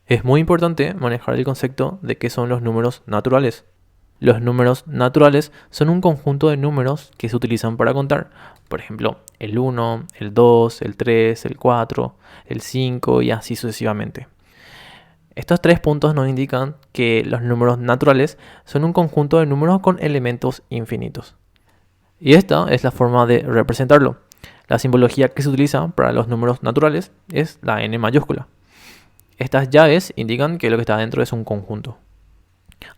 Es muy importante manejar el concepto de qué son los números naturales. Los números naturales son un conjunto de números que se utilizan para contar. Por ejemplo, el 1, el 2, el 3, el 4, el 5 y así sucesivamente. Estos tres puntos nos indican que los números naturales son un conjunto de números con elementos infinitos. Y esta es la forma de representarlo. La simbología que se utiliza para los números naturales es la n mayúscula. Estas llaves indican que lo que está dentro es un conjunto.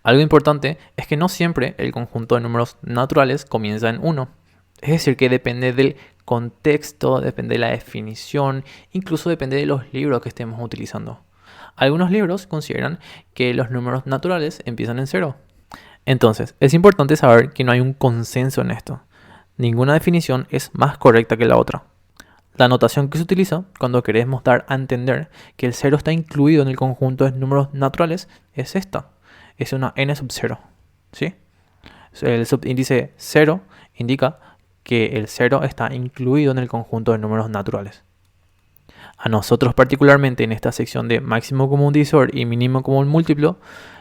Algo importante es que no siempre el conjunto de números naturales comienza en 1. Es decir, que depende del contexto, depende de la definición, incluso depende de los libros que estemos utilizando. Algunos libros consideran que los números naturales empiezan en 0. Entonces, es importante saber que no hay un consenso en esto. Ninguna definición es más correcta que la otra. La notación que se utiliza cuando queremos dar a entender que el 0 está incluido en el conjunto de números naturales es esta. Es una n sub 0. ¿Sí? El subíndice 0 indica que el 0 está incluido en el conjunto de números naturales. A nosotros particularmente en esta sección de máximo común divisor y mínimo común múltiplo,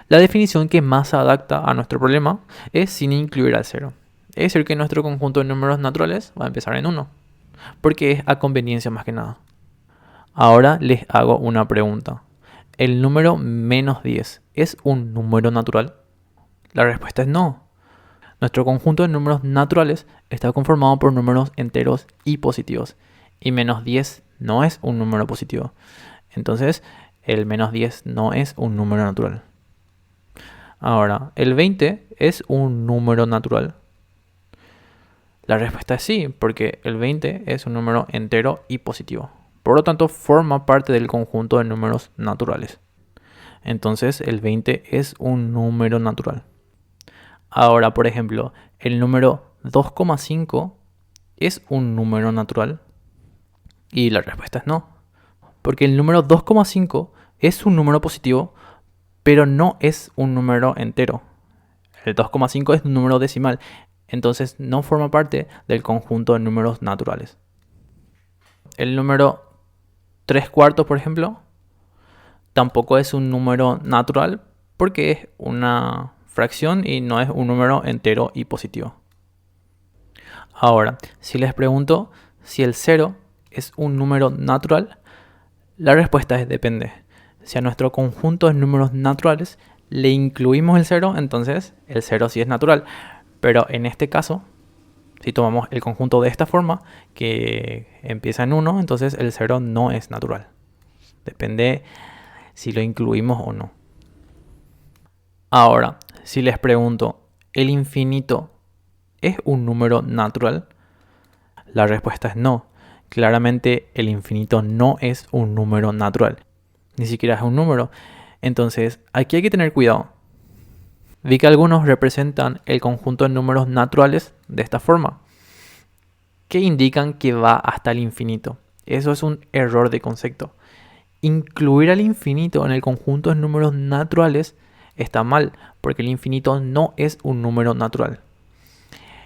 la definición que más se adapta a nuestro problema es sin incluir al 0. Es decir, que nuestro conjunto de números naturales va a empezar en 1, porque es a conveniencia más que nada. Ahora les hago una pregunta. ¿El número menos 10 es un número natural? La respuesta es no. Nuestro conjunto de números naturales está conformado por números enteros y positivos, y menos 10 no es un número positivo. Entonces, el menos 10 no es un número natural. Ahora, ¿el 20 es un número natural? La respuesta es sí, porque el 20 es un número entero y positivo. Por lo tanto, forma parte del conjunto de números naturales. Entonces, el 20 es un número natural. Ahora, por ejemplo, el número 2,5 es un número natural. Y la respuesta es no, porque el número 2,5 es un número positivo, pero no es un número entero. El 2,5 es un número decimal, entonces no forma parte del conjunto de números naturales. El número 3/4, por ejemplo, tampoco es un número natural porque es una fracción y no es un número entero y positivo. Ahora, si les pregunto si el 0 es un número natural, la respuesta es depende. Si a nuestro conjunto de números naturales le incluimos el 0, entonces el 0 sí es natural. Pero en este caso, si tomamos el conjunto de esta forma, que empieza en 1, entonces el 0 no es natural. Depende si lo incluimos o no. Ahora, si les pregunto, ¿el infinito es un número natural? La respuesta es no. Claramente el infinito no es un número natural. Ni siquiera es un número. Entonces, aquí hay que tener cuidado. Vi que algunos representan el conjunto de números naturales de esta forma, que indican que va hasta el infinito. Eso es un error de concepto. Incluir al infinito en el conjunto de números naturales está mal, porque el infinito no es un número natural.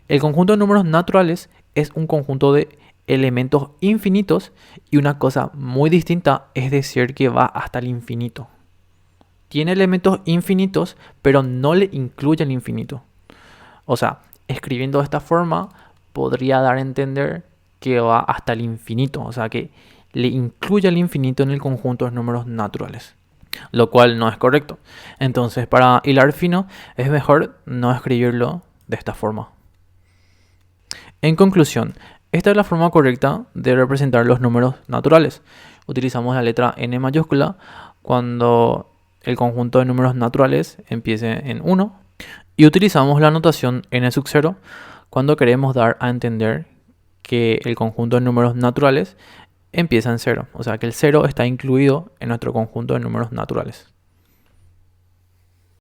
El conjunto de números naturales es un conjunto de elementos infinitos y una cosa muy distinta es decir que va hasta el infinito. Tiene elementos infinitos, pero no le incluye el infinito. O sea, escribiendo de esta forma podría dar a entender que va hasta el infinito, o sea que le incluye el infinito en el conjunto de números naturales, lo cual no es correcto. Entonces, para hilar fino, es mejor no escribirlo de esta forma. En conclusión, esta es la forma correcta de representar los números naturales. Utilizamos la letra n mayúscula cuando el conjunto de números naturales empiece en 1 y utilizamos la notación n sub 0 cuando queremos dar a entender que el conjunto de números naturales empieza en 0, o sea que el 0 está incluido en nuestro conjunto de números naturales.